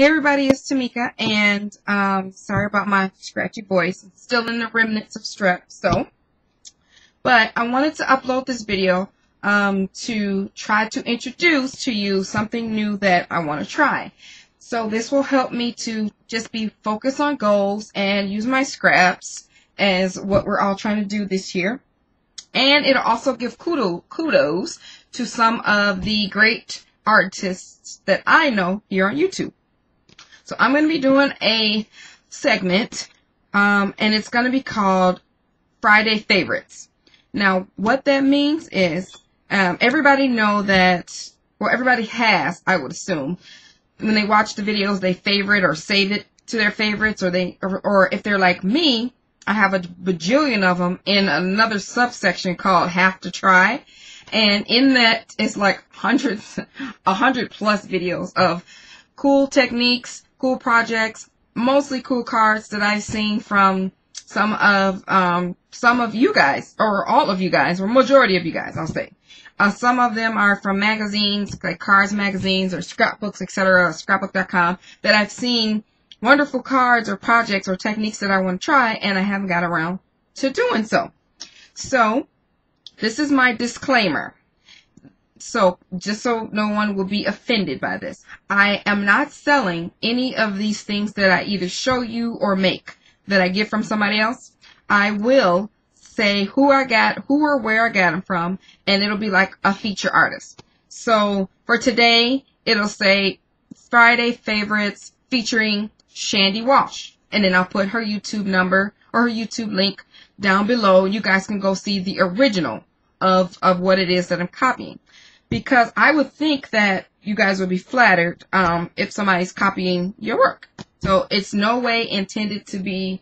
Hey everybody, it's Tamika, and sorry about my scratchy voice. It's still in the remnants of strep, but I wanted to upload this video to try to introduce to you something new that I want to try. So this will help me to just be focused on goals and use my scraps as what we're all trying to do this year. And it'll also give kudos to some of the great artists that I know here on YouTube. So I'm going to be doing a segment, and it's going to be called Friday Favorites. Now, what that means is, everybody know that, well, everybody has, I would assume, when they watch the videos, they favorite or save it to their favorites, or if they're like me, I have a bajillion of them in another subsection called Have to Try, and in that, it's like 100 plus videos of cool techniques, cool projects, mostly cool cards that I've seen from some of you guys, or all of you guys, or majority of you guys, I'll say. Some of them are from magazines, like Cards magazines, or scrapbooks, etc., scrapbook.com, that I've seen wonderful cards or projects or techniques that I want to try, and I haven't got around to doing so. So, this is my disclaimer. So, just so no one will be offended by this, I am not selling any of these things that I either show you or make that I get from somebody else. I will say who I got, who or where I got them from, and it'll be like a feature artist. So, for today, it'll say Friday Favorites featuring Chandi Walsh. And then I'll put her YouTube number or her YouTube link down below. You guys can go see the original of what it is that I'm copying. Because I would think that you guys would be flattered if somebody's copying your work. So it's no way intended to be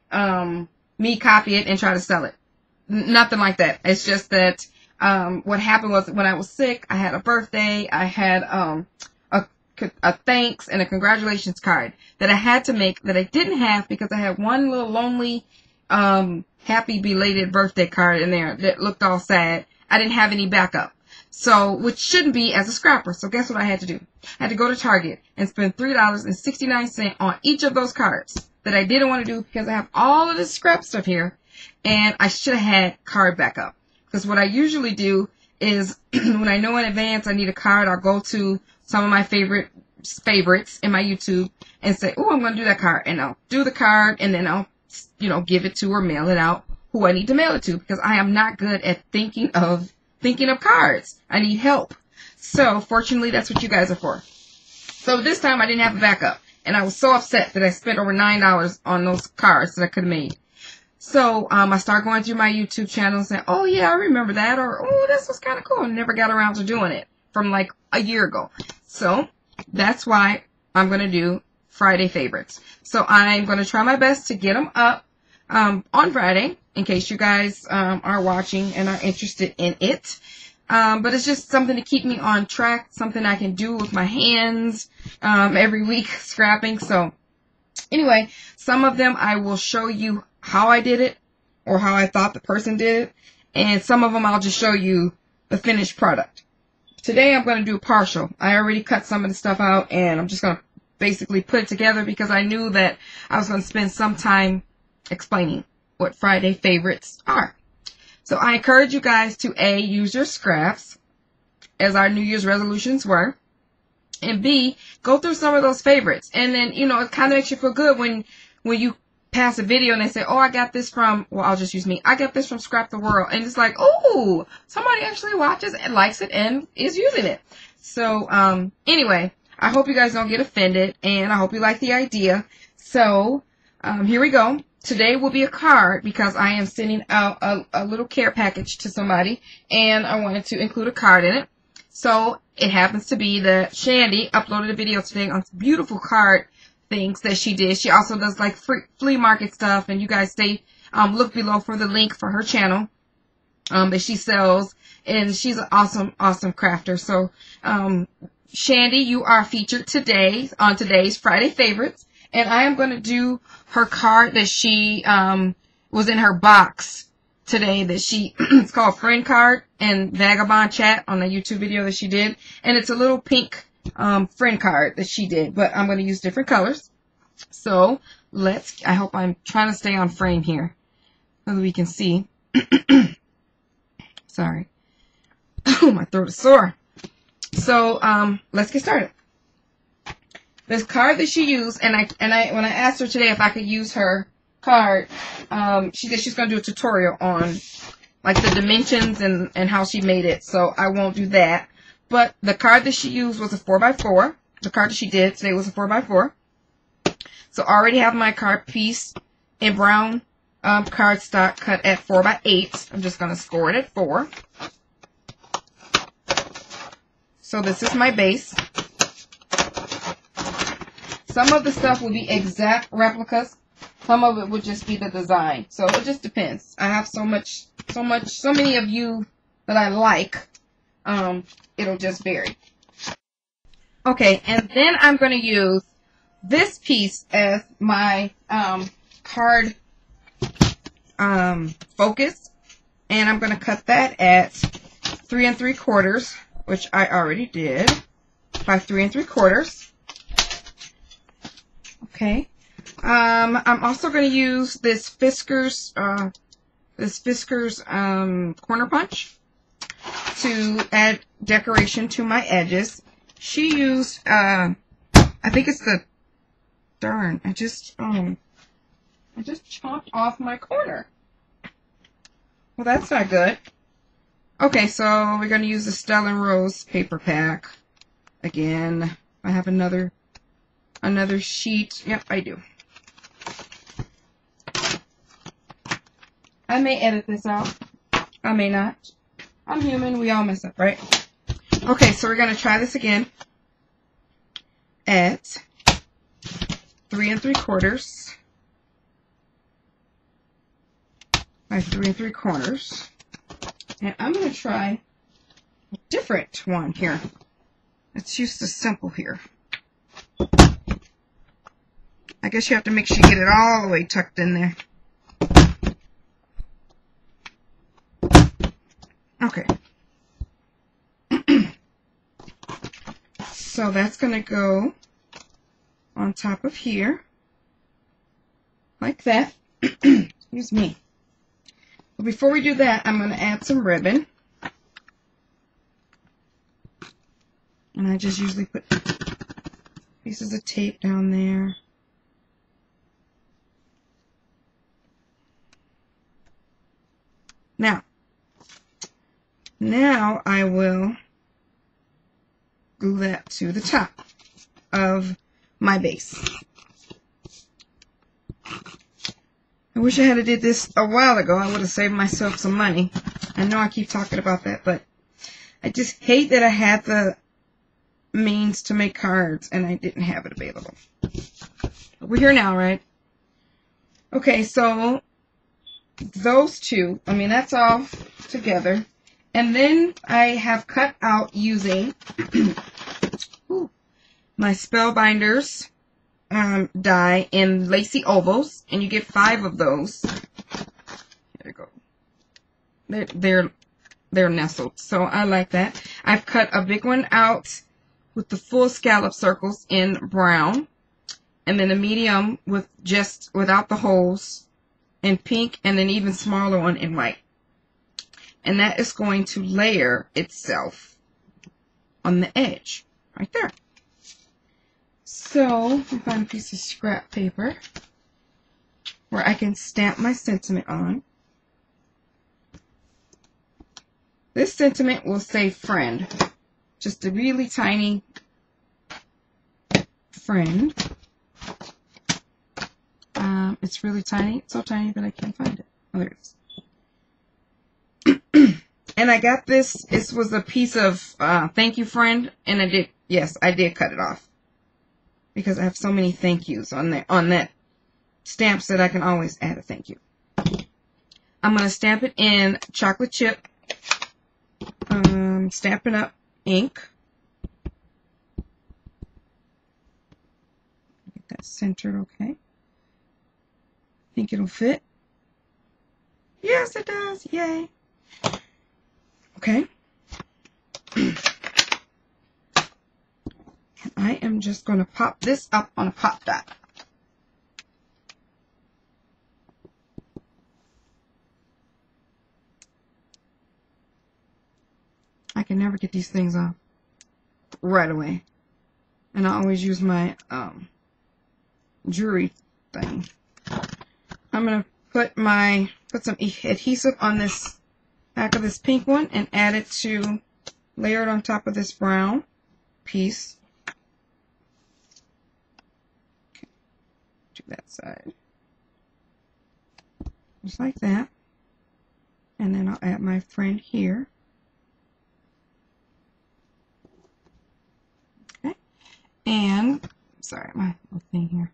me copy it and try to sell it. Nothing like that. It's just that what happened was when I was sick, I had a birthday, I had a thanks and a congratulations card that I had to make that I didn't have because I had one little lonely happy belated birthday card in there that looked all sad. I didn't have any backup. So, which shouldn't be as a scrapper. So guess what I had to do? I had to go to Target and spend $3.69 on each of those cards that I didn't want to do because I have all of this scrap stuff here, and I should have had card backup. Because what I usually do is when I know in advance I need a card, I'll go to some of my favorites in my YouTube and say, oh, I'm going to do that card, and I'll do the card, and then I'll, give it to or mail it out who I need to mail it to, because I am not good at thinking of cards. I need help. So, fortunately, that's what you guys are for. So, this time I didn't have a backup. And I was so upset that I spent over $9 on those cards that I could have made. So, I started going through my YouTube channel and saying, oh, yeah, I remember that. Or, oh, this was kind of cool. And never got around to doing it from like a year ago. So, that's why I'm going to do Friday Favorites. So, I'm going to try my best to get them up on Friday, in case you guys are watching and are interested in it. But it's just something to keep me on track, something I can do with my hands every week, scrapping. So anyway, some of them I will show you how I did it or how I thought the person did it. And some of them I'll just show you the finished product. Today I'm going to do partial. I already cut some of the stuff out, and I'm just going to basically put it together because I knew that I was going to spend some time explaining what Friday favorites are. So I encourage you guys to A, use your scraps, as our New Year's resolutions were, and B, go through some of those favorites. And then, it kind of makes you feel good when you pass a video and they say, oh, I got this from, well, I'll just use me. I got this from Scrap the World. And it's like, oh, somebody actually watches and likes it and is using it. So, anyway, I hope you guys don't get offended, and I hope you like the idea. So, here we go. Today will be a card because I am sending out a little care package to somebody, and I wanted to include a card in it. So it happens to be that Chandi uploaded a video today on some beautiful card things that she did. She also does like flea market stuff, and you guys look below for the link for her channel that she sells, and she's an awesome crafter. So Chandi, you are featured today on today's Friday Favorites. And I am going to do her card that she was in her box today that it's called Friend Card and Vagabond Chat on the YouTube video that she did. And it's a little pink friend card that she did, but I'm going to use different colors. So I hope I'm trying to stay on frame here so that we can see. Sorry. Oh, my throat is sore. So, let's get started. This card that she used, when I asked her today if I could use her card, she said she's going to do a tutorial on like the dimensions and how she made it. So I won't do that. But the card that she used was a 4x4. The card that she did today was a 4x4. So I already have my card piece in brown cardstock cut at 4x8. I'm just going to score it at 4. So this is my base. Some of the stuff will be exact replicas. Some of it would just be the design. So it just depends. I have so many of you that I like. It'll just vary. Okay, and then I'm going to use this piece as my card focus. And I'm going to cut that at 3 3/4, which I already did, by 3 3/4. Okay. I'm also going to use this Fisker's corner punch to add decoration to my edges. She used, I think it's the, darn, I just chopped off my corner. Well, that's not good. Okay, so we're going to use the Stella Rose paper pack. Again, I have another sheet. Yep, I do. I may edit this out. I may not. I'm human. We all mess up, right? Okay, so we're going to try this again at 3 3/4 by 3 3/4. And I'm going to try a different one here. Let's use the simple here. I guess you have to make sure you get it all the way tucked in there. Okay. So that's going to go on top of here. Like that. Excuse me. But before we do that, I'm going to add some ribbon. And I just usually put pieces of tape down there. Now I will glue that to the top of my base. I wish I had did this a while ago. I would have saved myself some money. I know I keep talking about that, but I just hate that I had the means to make cards and I didn't have it available. But we're here now, right? Okay, so those two, I mean, that's all together. And then I have cut out using my Spellbinders die in lacy ovals, and you get 5 of those. There you go. They're nestled, so I like that. I've cut a big one out with the full scallop circles in brown, and then a medium with just without the holes in pink, and an even smaller one in white. And that is going to layer itself on the edge, right there. So, let me find a piece of scrap paper where I can stamp my sentiment on. This sentiment will say friend. Just a really tiny friend. It's really tiny. So tiny that I can't find it. Oh, there it is. And I got this. This was a piece of thank you friend, and I did cut it off because I have so many thank yous on that stamps that I can always add a thank you. I'm gonna stamp it in chocolate chip Stampin' Up ink. Get that centered, okay. I think it'll fit. Yes, it does. Yay. Okay. I am just going to pop this up on a pop dot. I can never get these things off right away. And I always use my jewelry thing. I'm going to put some adhesive on this back of this pink one and add it to, layer it on top of this brown piece. Okay, to that side. Just like that. And then I'll add my friend here. Okay. And, sorry, my little thing here.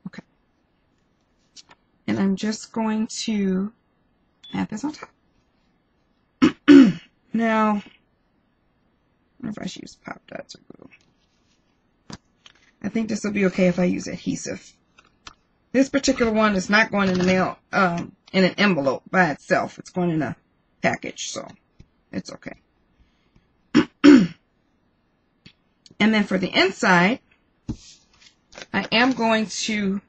Okay. And I'm just going to add this on top. Now, I don't know if I should use pop dots or glue. I think this will be okay if I use adhesive. This particular one is not going in the mail, in an envelope by itself. It's going in a package, so it's okay. And then for the inside, I am going to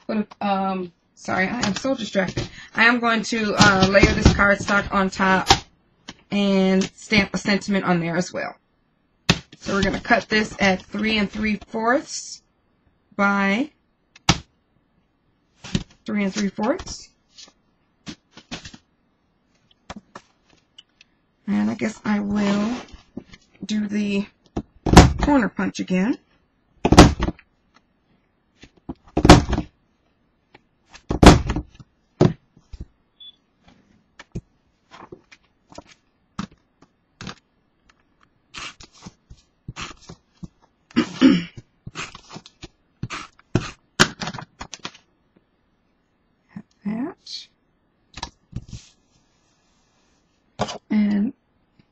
put sorry, I am so distracted. I am going to layer this cardstock on top and stamp a sentiment on there as well. So we're going to cut this at 3 3/4 by 3 3/4. And I guess I will do the corner punch again. And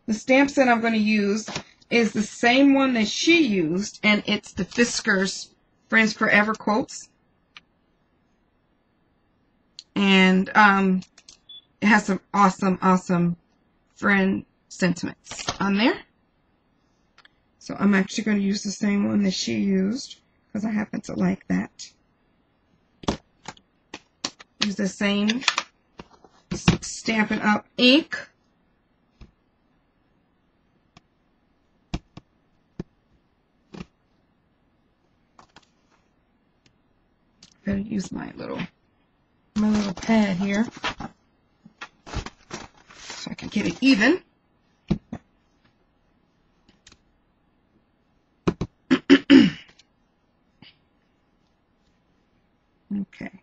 the stamp set I'm going to use is the same one that she used, and it's the Fiskars Friends Forever quotes. And it has some awesome friend sentiments on there. So I'm actually going to use the same one that she used because I happen to like that. Use the same Stampin' Up! Ink. Better use my little pad here so I can get it even. Okay.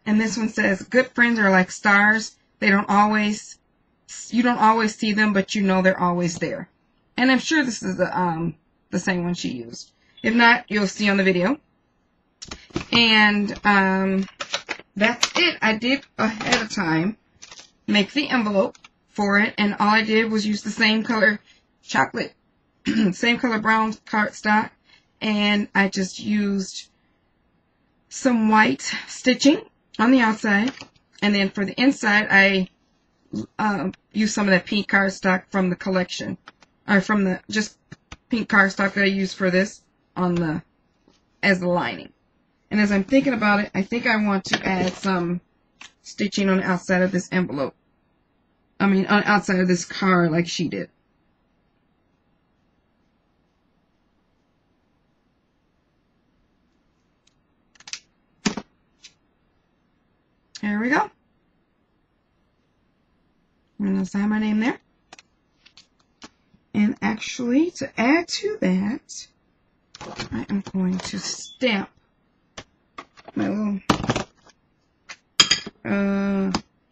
And this one says, good friends are like stars. You don't always see them, but you know they're always there. And I'm sure this is the same one she used. If not, you'll see on the video. And that's it. I did ahead of time make the envelope for it, and all I did was use the same color chocolate, same color brown cardstock, and I just used some white stitching on the outside, and then for the inside I used some of that pink cardstock from the collection, or from the just pink cardstock that I used for this on as the lining. And as I'm thinking about it, I think I want to add some stitching on the outside of this envelope. I mean, on the outside of this card like she did. There we go. I'm going to sign my name there. And actually, to add to that, I am going to stamp my little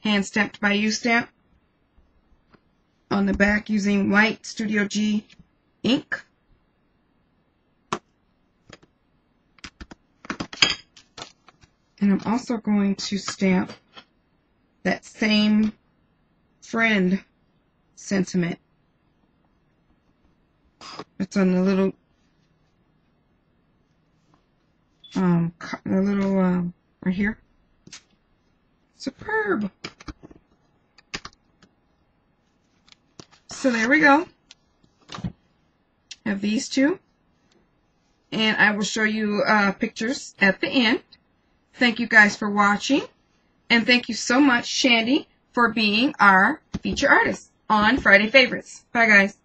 hand stamped by you stamp on the back using white Studio G ink. And I'm also going to stamp that same friend sentiment. It's on the little right here. Superb. So there we go. Have these two. And I will show you pictures at the end. Thank you guys for watching. And thank you so much, Chandi, for being our feature artist on Friday Favorites. Bye, guys.